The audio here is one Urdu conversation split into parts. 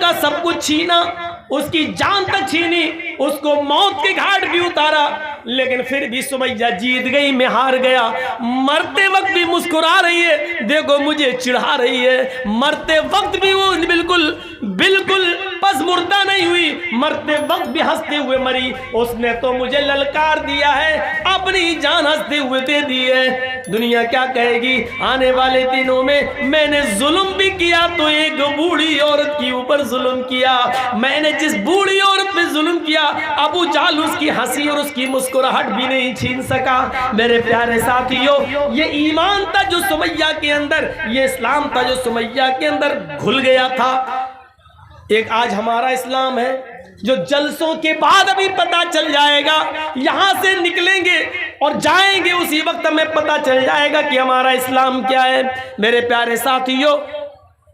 کا سب کچھ چھینا، اس کی جان تک چھینی، اس کو موت کے گھاٹ بھی اتارا، لیکن پھر بھی سمیہ جیت گئی، میں ہار گیا۔ مرتے وقت بھی مسکرا رہی ہے، دیکھو مجھے چڑھا رہی ہے۔ مرتے وقت بھی وہ بالکل پس مردہ نہیں ہوئی، مرتے وقت بھی ہنستے ہوئے مری۔ اس نے تو مجھے للکار دیا ہے، اپنی جان ہنستے ہوئے دے دی ہے۔ دنیا کیا کہے گی؟ آنے والے دنوں میں نے ظلم بھی کیا تو ایک بوڑھی عورت کے اوپر ظلم کیا۔ میں نے جس بوڑھی عورت پہ ظلم کیا، ابو جہل اس کی ہنسی اور اس کی مسکراہٹ بھی نہیں چھین سکا۔ میرے پیارے ساتھیو، یہ ایمان تھا جو سمیہ کے اندر، یہ اسلام تھا جو سمیہ کے اندر گھل گیا تھا۔ ایک آج ہمارا اسلام ہے جو جلسوں کے بعد ابھی پتہ چل جائے گا، یہاں سے نکلیں گے اور جائیں گے اسی وقت ہمیں پتہ چل جائے گا کہ ہمارا اسلام کیا ہے۔ میرے پیارے ساتھیو،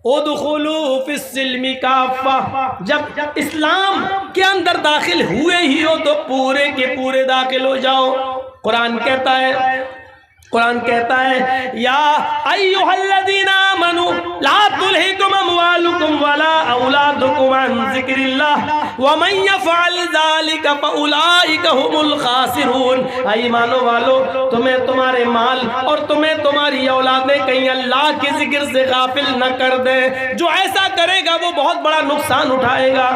ادخلوا فی السلم کافہ، جب اسلام کے اندر داخل ہوئے ہی ہو تو پورے کے پورے داخل ہو جاؤ۔ قرآن کہتا ہے یا ایھا الذین آمنوا لا تلھکم اموالکم ولا اولادکم عن ذکر اللہ ومن یفعل ذلک فاولئک ھم الخاسرون۔ ایمانو والو، تمہیں تمہارے مال اور تمہیں تمہاری اولادیں کہیں اللہ کے ذکر سے غافل نہ کر دے۔ جو ایسا کرے گا وہ بہت بڑا نقصان اٹھائے گا۔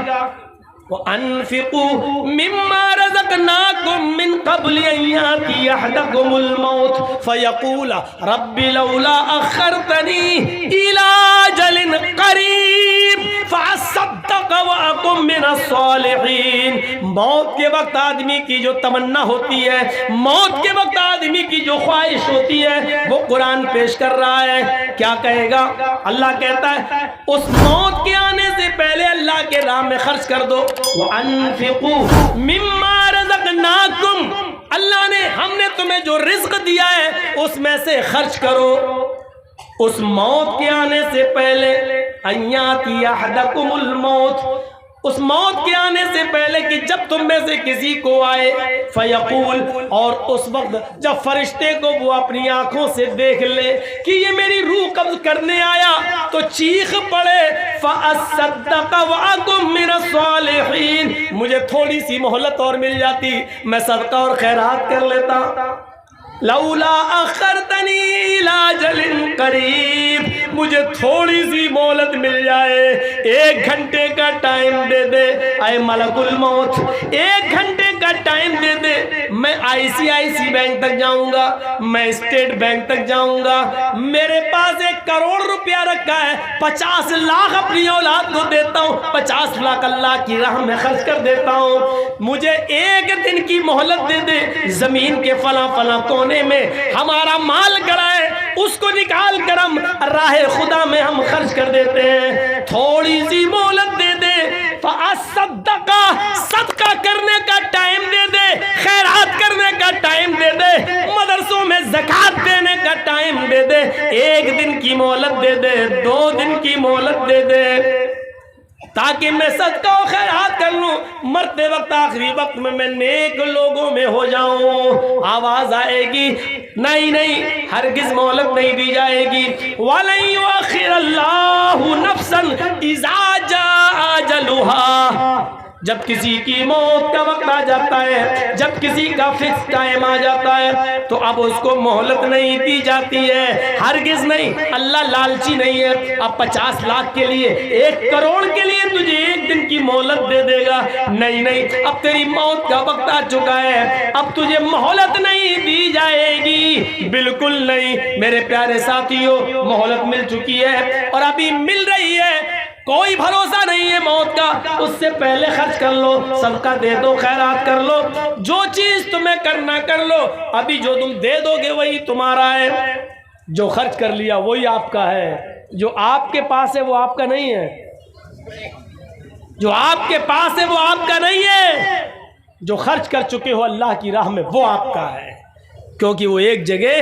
وَأَنفِقُوا مِمَّا رَزَقْنَاكُم مِّن قَبْلِ أَن يَأْتِيَ أَحَدَكُمُ الْمَوْتُ فَيَقُولَ رَبِّ لَوْلَا أَخَّرْتَنِي إِلَىٰ أَجَلٍ قَرِيبٍ فَأَصَّدَّقَ وَأَكُن مِّنَ الصَّالِحِينَ۔ موت کے وقت آدمی کی جو تمنا ہوتی ہے، موت کے وقت آدمی کی جو خواہش ہوتی ہے، وہ قرآن پیش کر رہا ہے۔ کیا کہے گا؟ اللہ کہتا ہے اس موت کے آنے سے پہلے اللہ کے راہ میں خرچ کر دو۔ وَأَنفِقُوا مِمَّا رَزَقْنَاكُمْ، اللہ نے، ہم نے تمہیں جو رزق دیا ہے اس میں سے خرچ کرو اس موت کے آنے سے پہلے۔ أَن يَأْتِيَ أَحَدَكُمُ الْمَوْتُ، اس موت کے آنے سے پہلے کہ جب تم میں سے کسی کو آئے، فیقول، اور اس وقت جب فرشتے کو وہ اپنی آنکھوں سے دیکھ لے کہ یہ میری روح قبض کرنے آیا تو چیخ پڑے فَأَصَّدَّقَ وَأَكُن مِّنَ الصَّالِحِينَ، مجھے تھوڑی سی مہلت اور مل جاتی، میں صدقہ اور خیرات کر لیتا۔ لولا اخرتنی الی اجل قریب، مجھے تھوڑی سی مہلت مل جائے، 1 گھنٹے کا ٹائم دے دے اے ملک الموت، 1 گھنٹے کا ٹائم دے دے، میں ICICI بینک تک جاؤں گا، میں اسٹیٹ بینک تک جاؤں گا، میرے پاس 1 کروڑ روپیہ رکھا ہے، 50 لاکھ اپنی اولاد کو دیتا ہوں، 50 لاکھ اللہ کی راہ میں خرچ کر دیتا ہوں، مجھے 1 دن کی مہلت دے دے، زمین کے فلاں فلاں کونے میں ہمارا مال گڑا ہے، اس کو نکال کر ہم راہ خدا میں ہم خرچ کر دیتے ہیں، تھوڑی سی مہلت دے دے۔ فَأَصَّدَّقَ، صدقہ کرنے کا ٹائم دے دے، خیرات کرنے کا ٹائم دے دے، مدرسوں میں زکوٰۃ دینے کا ٹائم دے دے، 1 دن کی مہلت دے دے، 2 دن کی مہلت دے دے، تاکہ میں صدقہ و خیرات کر لوں، مرتے وقت آخری وقت میں نیک لوگوں میں ہو جاؤں۔ آواز آئے گی نہیں، ہرگز مہلت نہیں دی جائے گی۔ وَلَن يُؤَخِّرَ اللَّهُ نَفْسًا إِذَا جَاءَ أَجَلُهَا، جب کسی کی موت کا وقت آ جاتا ہے، جب کسی کا فکس ٹائم آ جاتا ہے تو اب اس کو مہلت نہیں دی جاتی ہے، ہرگز نہیں۔ اللہ لالچی نہیں ہے، اب 50 لاکھ کے لیے، 1 کروڑ کے لیے تجھے 1 دن کی مہلت دے دے گا، نہیں، اب تیری موت کا وقت آ چکا ہے، اب تجھے مہلت نہیں دی جائے گی، بالکل نہیں۔ میرے پیارے ساتھیوں، مہلت مل چکی ہے اور ابھی مل رہی ہے، کوئی بھروسہ نہیں ہے موت کا، اس سے پہلے خرچ کر لو، صدقہ دے دو، خیرات کر لو، جو چیز تمہیں کرنا کر لو، ابھی جو تم دے دو گے وہی تمہارا ہے، جو خرچ کر لیا وہی آپ کا ہے، جو آپ کے پاس ہے وہ آپ کا نہیں ہے، جو آپ کے پاس ہے وہ آپ کا نہیں ہے، جو خرچ کر چکے ہو اللہ کی راہ میں وہ آپ کا ہے، کیونکہ وہ ایک جگہ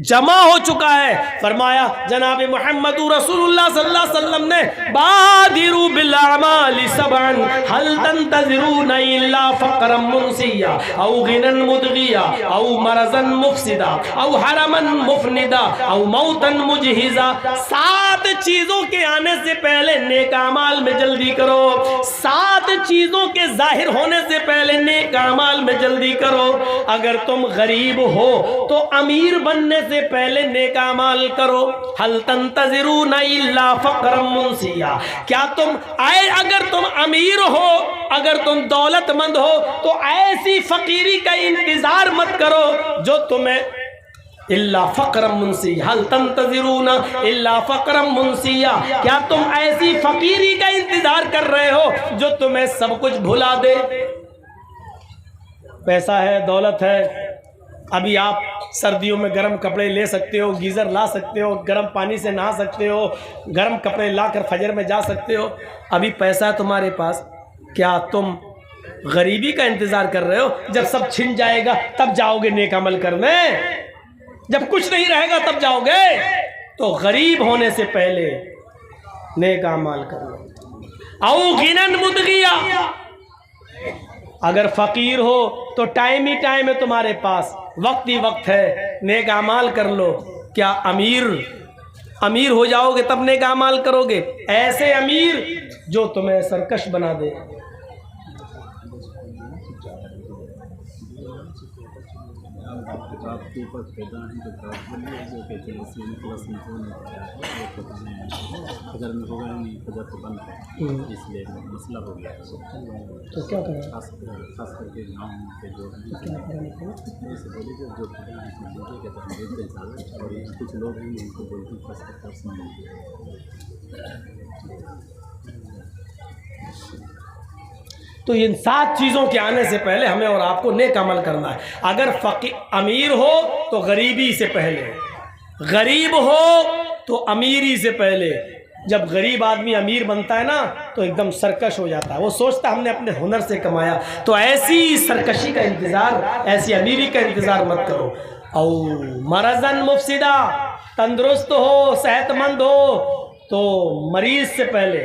جمع ہو چکا ہے۔ فرمایا جناب محمد رسول اللہ صلی اللہ علیہ وسلم نے بادروا الاعمال سبعا هل تنتظرون الا فقرا منسیا او غنا مدغیا او مرضا مفسدا او حرما مفندا او موتا مجہزا. 7 چیزوں کے آنے سے پہلے نیک اعمال میں جلدی کرو. 7 چیزوں کے ظاہر ہونے سے پہلے نیک اعمال میں جلدی کرو. اگر تم غریب ہو تو امیر بننے سے پہلے نیک اعمال کرو. هل تنتظرون الا فقرا منسیا. کیا تم اگر تم امیر ہو, اگر تم دولت مند ہو تو ایسی فقیری کا انتظار مت کرو جو تمہیں الا فقرا منسیا. هل تنتظرون الا فقرا منسیا. کیا تم ایسی فقیری کا انتظار کر رہے ہو جو تمہیں سب کچھ بھلا دے؟ پیسہ ہے, دولت ہے, ابھی آپ سردیوں میں گرم کپڑے لے سکتے ہو, گیزر لا سکتے ہو, گرم پانی سے نہا سکتے ہو, گرم کپڑے لا کر فجر میں جا سکتے ہو, ابھی پیسہ ہے تمہارے پاس. کیا تم غریبی کا انتظار کر رہے ہو؟ جب سب چھن جائے گا تب جاؤ گے نیک عمل کرنے, جب کچھ نہیں رہے گا تب جاؤ گے. تو غریب ہونے سے پہلے نیک اعمال کرو. او غنن مدغیا. اگر فقیر ہو تو ٹائم ہی ٹائم ہے تمہارے پاس, وقت ہی وقت ہے, نیک اعمال کر لو. کیا امیر ہو جاؤ گے تب نیک اعمال کرو گے؟ ایسے امیر جو تمہیں سرکش بنا دے. تو کیا کریں؟ خاص کر کے گاؤں کے جو کچھ لوگ ہیں ان کو بولتے ہیں. تو ان 7 چیزوں کے آنے سے پہلے ہمیں اور آپ کو نیک عمل کرنا ہے. اگر امیر ہو تو غریبی سے پہلے, غریب ہو تو امیری سے پہلے. جب غریب آدمی امیر بنتا ہے نا تو ایک دم سرکش ہو جاتا ہے, وہ سوچتا ہم نے اپنے ہنر سے کمایا. تو ایسی سرکشی کا انتظار, ایسی امیری کا انتظار مت کرو. او مرضاً مفسدہ. تندرست ہو, صحت مند ہو تو مریض سے پہلے,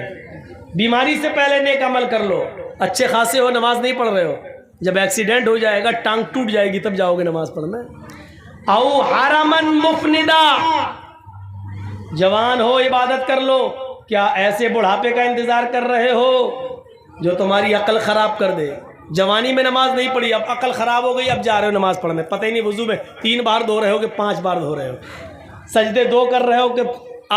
بیماری سے پہلے نیک عمل کر لو. اچھے خاصے ہو, نماز نہیں پڑھ رہے ہو, جب ایکسیڈنٹ ہو جائے گا, ٹانگ ٹوٹ جائے گی, تب جاؤ گے نماز پڑھنا. او حرمن مفندا. جوان ہو, عبادت کر لو. کیا ایسے بڑھاپے کا انتظار کر رہے ہو جو تمہاری عقل خراب کر دے؟ جوانی میں نماز نہیں پڑھی, اب عقل خراب ہو گئی, اب جا رہے ہو نماز پڑھنے, پتہ ہی نہیں وضو میں 3 بار دھو رہے ہو کہ 5 بار دھو رہے ہو, سجدے 2 کر رہے ہو کہ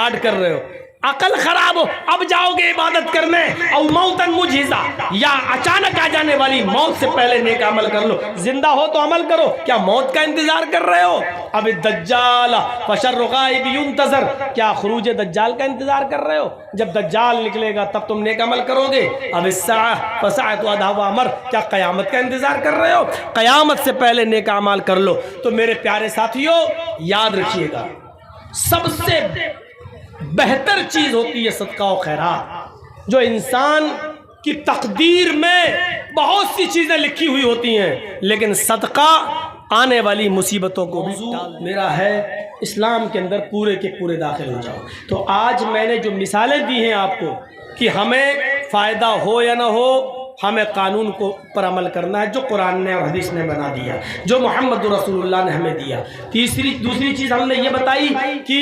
8 کر رہے ہو. عقل خراب ہو, اب جاؤ گے عبادت کرنے. او موتن مجھزا. یا اچانک آ جانے والی موت سے پہلے نیک عمل کر لو. زندہ ہو تو عمل کرو, کیا موت کا انتظار کر رہے ہو؟ اب الدجال فشر غائب ينتظر. کیا خروج دجال کا انتظار کر رہے ہو؟ جب دجال نکلے گا تب تم نیک عمل کرو گے. اب الساعہ فساعت وادھا وامر. کیا قیامت کا انتظار کر رہے ہو؟ قیامت سے پہلے نیک اعمال کر لو. تو میرے پیارے ساتھیو, یاد رکھیے گا, سب سے بہتر چیز ہوتی ہے صدقہ و خیرات. جو انسان کی تقدیر میں بہت سی چیزیں لکھی ہوئی ہوتی ہیں, لیکن صدقہ آنے والی مصیبتوں کو بھی میرا ہے اسلام کے اندر پورے کے پورے داخل ہو جاؤ. تو آج میں نے جو مثالیں دی ہیں آپ کو کہ ہمیں فائدہ ہو یا نہ ہو, ہمیں قانون کو پر عمل کرنا ہے جو قرآن نے اور حدیث نے بنا دیا, جو محمد رسول اللہ نے ہمیں دیا. دوسری چیز ہم نے یہ بتائی کہ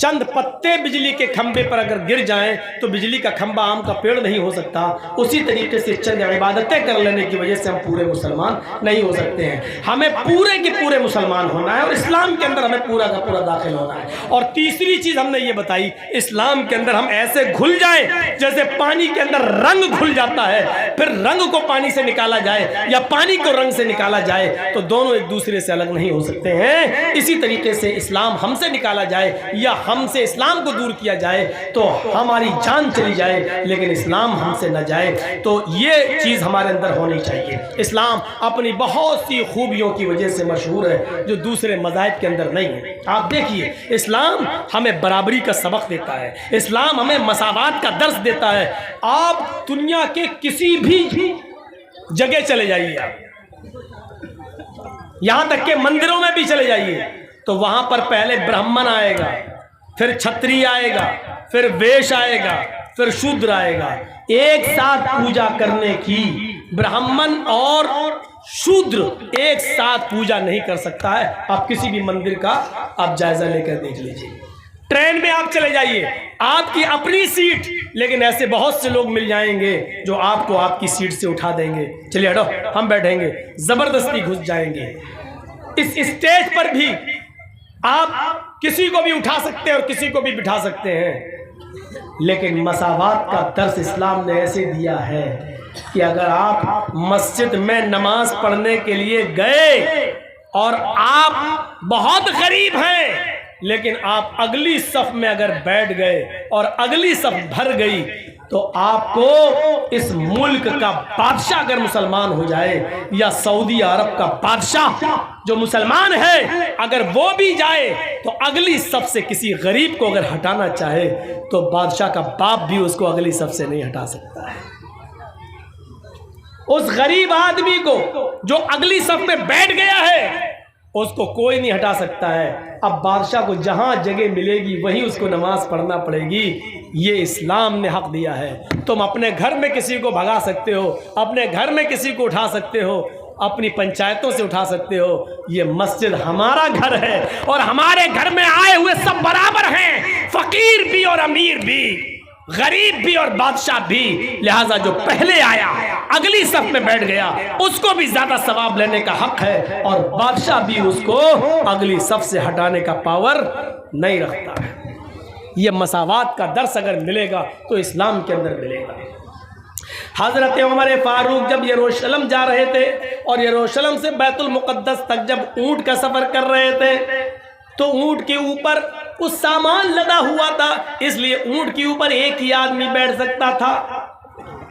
چند پتے بجلی کے کھمبے پر اگر گر جائیں تو بجلی کا کھمبا آم کا پیڑ نہیں ہو سکتا. اسی طریقے سے چند عبادتیں کر لینے کی وجہ سے ہم پورے مسلمان نہیں ہو سکتے ہیں. ہمیں پورے کے پورے مسلمان ہونا ہے اور اسلام کے اندر ہمیں پورا کا پورا داخل ہونا ہے. اور تیسری چیز ہم نے یہ بتائی, اسلام کے اندر ہم ایسے گھل جائیں جیسے پانی کے اندر رنگ گھل جاتا ہے, پھر رنگ کو پانی سے نکالا جائے یا پانی کو رنگ سے نکالا جائے تو دونوں ایک دوسرے سے الگ نہیں ہو سکتے ہیں. اسی طریقے سے اسلام ہم سے نکالا جائے یا ہم سے اسلام کو دور کیا جائے تو ہماری جان چلی جائے, لیکن اسلام ہم سے نہ جائے. تو یہ چیز ہمارے اندر ہونی چاہیے. اسلام اپنی بہت سی خوبیوں کی وجہ سے مشہور ہے جو دوسرے مذاہب کے اندر نہیں ہے. آپ دیکھیے, اسلام ہمیں برابری کا سبق دیتا ہے, اسلام ہمیں مساوات کا درس دیتا ہے. آپ دنیا کے کسی بھی جگہ چلے جائیے, یہاں تک کہ مندروں میں بھی چلے جائیے تو وہاں پر پہلے برہمن آئے گا, پھر چھتری آئے گا, پھر ویش آئے گا, پھر شودر آئے گا. ایک ساتھ پوجا کرنے کی برہمن اور شودر ایک ساتھ پوجا نہیں کر سکتا ہے. آپ کسی بھی مندر کا آپ جائزہ لے کر دیکھ لیجیے. ٹرین میں آپ چلے جائیے, آپ کی اپنی سیٹ, لیکن ایسے بہت سے لوگ مل جائیں گے جو آپ کو آپ کی سیٹ سے اٹھا دیں گے. چلیے ہٹو ہم بیٹھیں گے, زبردستی گھس جائیں گے. اس اسٹیج پر بھی آپ کسی کو بھی اٹھا سکتے ہیں اور کسی کو بھی بٹھا سکتے ہیں, لیکن مساوات کا درس اسلام نے ایسے دیا ہے کہ اگر آپ مسجد میں نماز پڑھنے کے لیے گئے اور آپ بہت غریب ہیں, لیکن آپ اگلی صف میں اگر بیٹھ گئے اور اگلی صف بھر گئی, تو آپ کو اس ملک کا بادشاہ اگر مسلمان ہو جائے, یا سعودی عرب کا بادشاہ جو مسلمان ہے اگر وہ بھی جائے, تو اگلی صف سے کسی غریب کو اگر ہٹانا چاہے تو بادشاہ کا باپ بھی اس کو اگلی صف سے نہیں ہٹا سکتا ہے. اس غریب آدمی کو جو اگلی صف میں بیٹھ گیا ہے اس کو کوئی نہیں ہٹا سکتا ہے. اب بادشاہ کو جہاں جگہ ملے گی وہیں اس کو نماز پڑھنا پڑے گی. یہ اسلام نے حق دیا ہے. تم اپنے گھر میں کسی کو بھگا سکتے ہو, اپنے گھر میں کسی کو اٹھا سکتے ہو, اپنی پنچایتوں سے اٹھا سکتے ہو. یہ مسجد ہمارا گھر ہے اور ہمارے گھر میں آئے ہوئے سب برابر ہیں, فقیر بھی اور امیر بھی, غریب بھی اور بادشاہ بھی. لہٰذا جو پہلے آیا اگلی صف میں بیٹھ گیا اس کو بھی زیادہ ثواب لینے کا حق ہے, اور بادشاہ بھی اس کو اگلی صف سے ہٹانے کا پاور نہیں رکھتا ہے. یہ مساوات کا درس اگر ملے گا تو اسلام کے اندر ملے گا. حضرت عمر فاروق جب یروشلم جا رہے تھے اور یروشلم سے بیت المقدس تک جب اونٹ کا سفر کر رہے تھے, تو اونٹ کے اوپر کچھ سامان لدا ہوا تھا, اس لیے اونٹ کے اوپر ایک ہی آدمی بیٹھ سکتا تھا.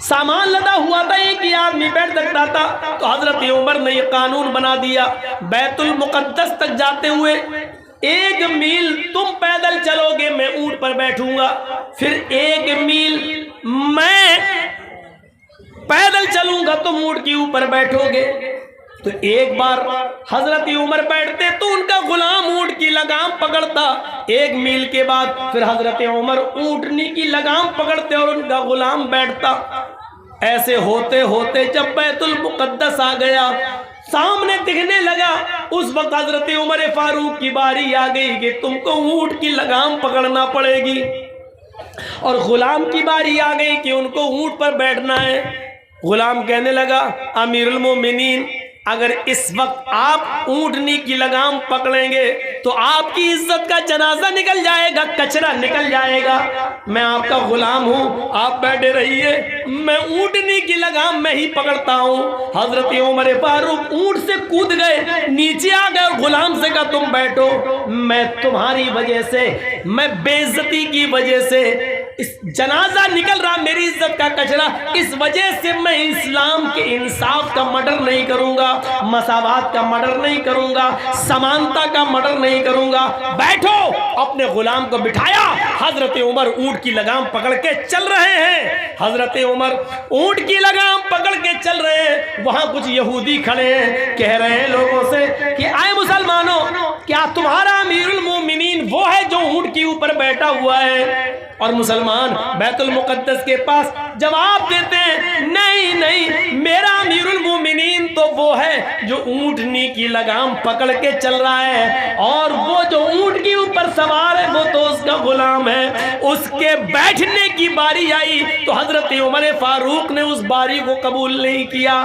سامان لدا ہوا تھا, ایک ہی آدمی بیٹھ سکتا تھا. تو حضرت عمر نے یہ قانون بنا دیا, بیت المقدس تک جاتے ہوئے 1 میل تم پیدل چلو گے, میں اونٹ پر بیٹھوں گا, پھر 1 میل میں پیدل چلوں گا, تم اونٹ کے اوپر بیٹھو گے. تو ایک بار حضرت عمر بیٹھتے تو ان کا غلام اونٹ کی لگام پکڑتا. 1 میل کے بعد پھر حضرت عمر اونٹنی کی لگام پکڑتے اور ان کا غلام بیٹھتا. ایسے ہوتے ہوتے جب بیت المقدس آ گیا, سامنے دکھنے لگا, اس وقت حضرت عمر فاروق کی باری آ گئی کہ تم کو اونٹ کی لگام پکڑنا پڑے گی, اور غلام کی باری آ گئی کہ ان کو اونٹ پر بیٹھنا ہے. غلام کہنے لگا, امیر المومنین, اگر اس وقت آپ اونٹنی کی لگام پکڑیں گے تو آپ کی عزت کا جنازہ نکل جائے گا, کچرا نکل جائے گا. میں آپ کا غلام ہوں, آپ بیٹھے رہیے, میں اونٹنی کی لگام میں ہی پکڑتا ہوں. حضرت عمر فاروق اونٹ سے کود گئے, نیچے آ گئے اور غلام سے کہا تم بیٹھو, میں تمہاری وجہ سے, میں بے عزتی کی وجہ سے اس جنازہ نکل رہا, میری عزت کا کچرا, اس وجہ سے میں اسلام کے انصاف کا مڈر نہیں کروں گا, مساوات کا مڈر نہیں کروں گا, سمانتا کا مڈر نہیں کروں گا. بیٹھو. اپنے غلام کو بٹھایا. حضرت عمر اونٹ کی لگام پکڑ کے چل رہے ہیں. حضرت عمر اونٹ کی لگام پکڑ کے چل رہے ہیں. وہاں کچھ یہودی کھڑے ہیں, کہہ رہے ہیں لوگوں سے کہ آئے مسلمانوں, کیا تمہارا امیر المومنین وہ ہے جو اونٹ کے اوپر بیٹھا ہوا ہے؟ اور مسلمان بیت المقدس کے پاس جواب دیتے ہیں, نہیں نہیں, میرا امیر المومنین تو وہ ہے جو اونٹنی کی لگام پکڑ کے چل رہا ہے, اور وہ جو اونٹ کے اوپر سوار ہے وہ تو اس کا غلام ہے. اس کے بیٹھنے کی باری آئی تو حضرت عمر فاروق نے اس باری کو قبول نہیں کیا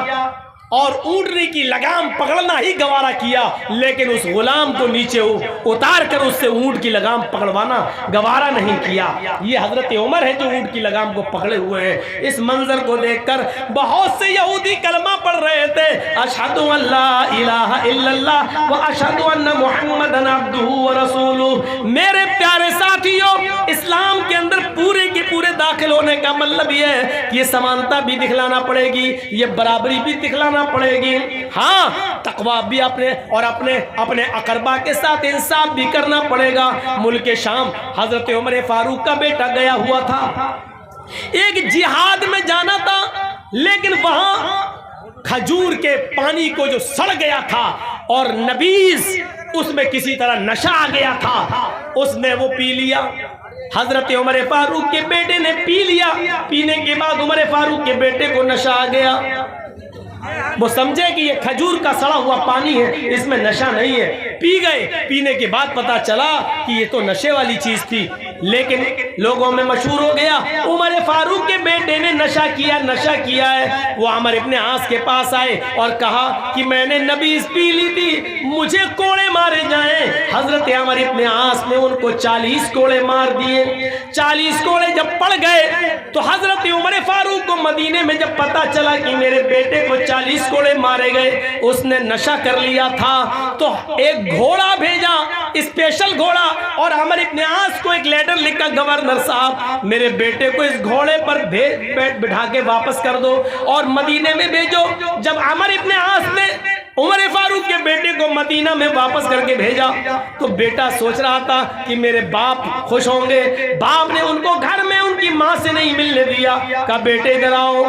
اور اونٹنی کی لگام پکڑنا ہی گوارا کیا, لیکن اس غلام کو نیچے اتار کر اس سے اونٹ کی لگام پکڑوانا گوارا نہیں کیا. یہ حضرت عمر ہے جو اونٹ کی لگام کو پکڑے ہوئے ہیں. اس منظر کو دیکھ کر بہت سے یہودی کلمہ پڑھ رہے تھے, اشہد ان لا الہ الا اللہ و اشہد ان محمدًا عبدہ و رسولہ. میرے پیارے ساتھیوں, اسلام کے اندر پورے کے پورے داخل ہونے کا مطلب یہ ہے کہ یہ سمانتا بھی دکھلانا پڑے گی, یہ برابری بھی دکھلانا پڑے گی. ہاں, تقویٰ بھی اپنے اقربا کے ساتھ انصاف بھی کرنا پڑے گا. ملک شام حضرت عمر فاروق کا بیٹا گیا ہوا تھا, ایک جہاد میں جانا تھا, لیکن وہاں کھجور کے پانی کو جو سڑ گیا تھا اور نبیذ اس میں کسی طرح نشہ آ گیا تھا, اس نے وہ پی لیا. حضرت عمر فاروق کے بیٹے نے پی لیا، پینے کے بعد عمر فاروق کے بیٹے کو نشہ آ گیا۔ وہ سمجھے کہ یہ کھجور کا سڑا ہوا پانی ہے، اس میں نشہ نہیں ہے، پی گئے۔ پینے کے بعد پتا چلا کہ یہ تو نشے والی چیز تھی، لیکن لوگوں میں مشہور ہو گیا عمر فاروق کے بیٹے نے نشہ کیا ہے۔ وہ عمر ابن عاص کے پاس آئے اور کہا کہ میں نے نبیذ پی لی تھی، مجھے کوڑے مارے جائیں۔ حضرت عمر ابن عاص نے ان کو 40 کوڑے مار دیے۔ 40 کوڑے جب پڑ گئے تو حضرت عمر فاروق کو مدینے میں جب پتا چلا کہ میرے بیٹے کو 40 کوڑے مارے گئے، اس نے نشہ کر لیا تھا، تو ایک گھوڑا بھیجا، اسپیشل گھوڑا، اور عمر ابن عاص کو ایک لیٹر لکھا، گورنر صاحب میرے بیٹے کو اس گھوڑے پر بٹھا کے واپس کر دو اور مدینے میں بھیجو۔ جب عمر ابن عاص نے عمر فاروق کے بیٹے کو مدینہ میں واپس کر کے بھیجا تو بیٹا سوچ رہا تھا کہ میرے باپ خوش ہوں گے۔ باپ نے ان کو گھر میں ان کی ماں سے نہیں ملنے دیا، کہا بیٹے ادھر آؤ،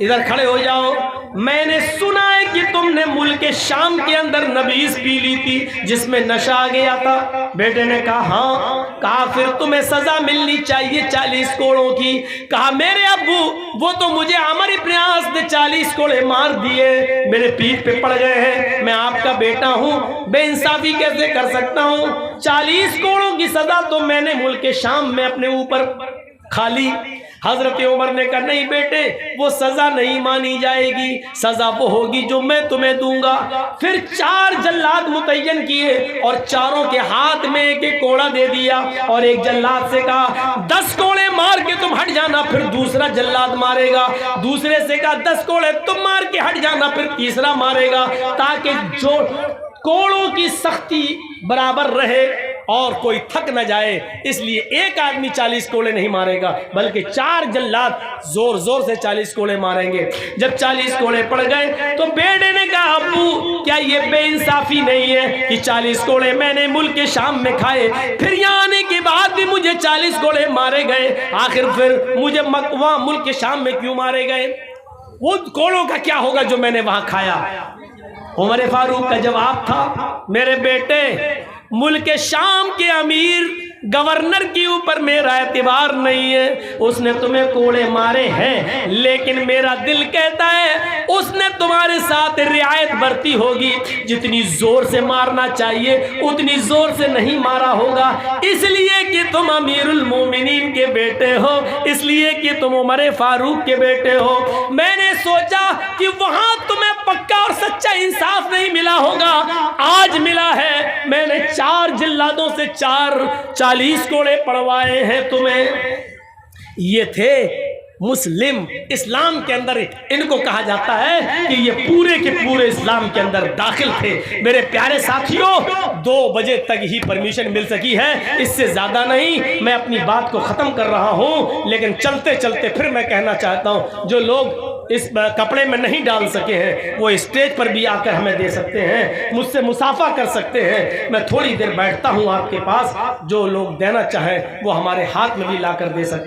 ادھر کھڑے ہو جاؤ، میں نے سنا ہے کہ تم نے ملک شام کے اندر نبیذ پی لی تھی جس میں نشہ آ گیا تھا۔ بیٹے نے کہا ہاں۔ کہا پھر تمہیں سزا ملنی چاہیے 40 کوڑوں کی۔ کہا میرے ابو وہ تو مجھے عمر ابن عاص نے 40 کوڑے مار دیے، میرے پیٹھ پہ پڑ گئے ہیں، میں آپ کا بیٹا ہوں، بے انصافی کیسے کر سکتا ہوں؟ 40 کوڑوں کی سزا تو میں نے ملک شام میں اپنے اوپر کھا لی۔ حضرت عمر نے کہا نہیں بیٹے، وہ سزا نہیں مانی جائے گی، سزا وہ ہوگی جو میں تمہیں دوں گا۔ پھر 4 جلاد متعین کیے اور چاروں کے ہاتھ میں ایک ایک کوڑا دے دیا، اور ایک جلاد سے کہا 10 کوڑے مار کے تم ہٹ جانا، پھر دوسرا جلاد مارے گا، دوسرے سے کہا 10 کوڑے تم مار کے ہٹ جانا، پھر تیسرا مارے گا، تاکہ جو کوڑوں کی سختی برابر رہے اور کوئی تھک نہ جائے۔ اس لیے ایک آدمی 40 کوڑے نہیں مارے گا، بلکہ 4 جلاد زور زور سے 40 کوڑے ماریں گے۔ جب 40 کوڑے پڑ گئے تو بیٹے نے کہا ابو کیا یہ بے انصافی نہیں ہے کہ 40 کوڑے میں نے ملک شام میں کھائے، پھر یہاں آنے کے بعد بھی مجھے 40 کوڑے مارے گئے، آخر پھر مجھے وہاں ملک شام میں کیوں مارے گئے؟ وہ کوڑوں کا کیا ہوگا جو میں نے وہاں کھایا؟ عمر فاروق کا جواب تھا میرے بیٹے، ملک شام کے امیر گورنر کے اوپر میرا اعتبار نہیں ہے، اس نے تمہیں کوڑے مارے ہیں، لیکن میرا دل کہتا ہے اس نے تمہارے ساتھ رعایت برتی ہوگی، جتنی زور سے مارنا چاہیے اتنی زور سے نہیں مارا ہوگا، اس لیے کہ تم امیر المومنین کے بیٹے ہو، اس لیے کہ تم عمر فاروق کے بیٹے ہو۔ میں نے سوچا کہ وہاں تمہیں پکا اور سچا انصاف نہیں ملا ہوگا، آج ملا ہے، میں نے 4 جلادوں سے 40 کوڑے پڑوائے ہیں تمہیں۔ یہ تھے مسلم، اسلام کے اندر ان کو کہا جاتا ہے کہ یہ پورے کے پورے اسلام کے اندر داخل تھے۔ میرے پیارے ساتھیوں، 2 بجے تک ہی پرمیشن مل سکی ہے، اس سے زیادہ نہیں۔ میں اپنی بات کو ختم کر رہا ہوں، لیکن چلتے چلتے پھر میں کہنا چاہتا ہوں جو لوگ اس کپڑے میں نہیں ڈال سکے ہیں وہ اسٹیج پر بھی آ کر ہمیں دے سکتے ہیں، مجھ سے مصافحہ کر سکتے ہیں، میں تھوڑی دیر بیٹھتا ہوں آپ کے پاس، جو لوگ دینا چاہیں وہ ہمارے ہاتھ میں بھی لا کر دے سکتے ہیں۔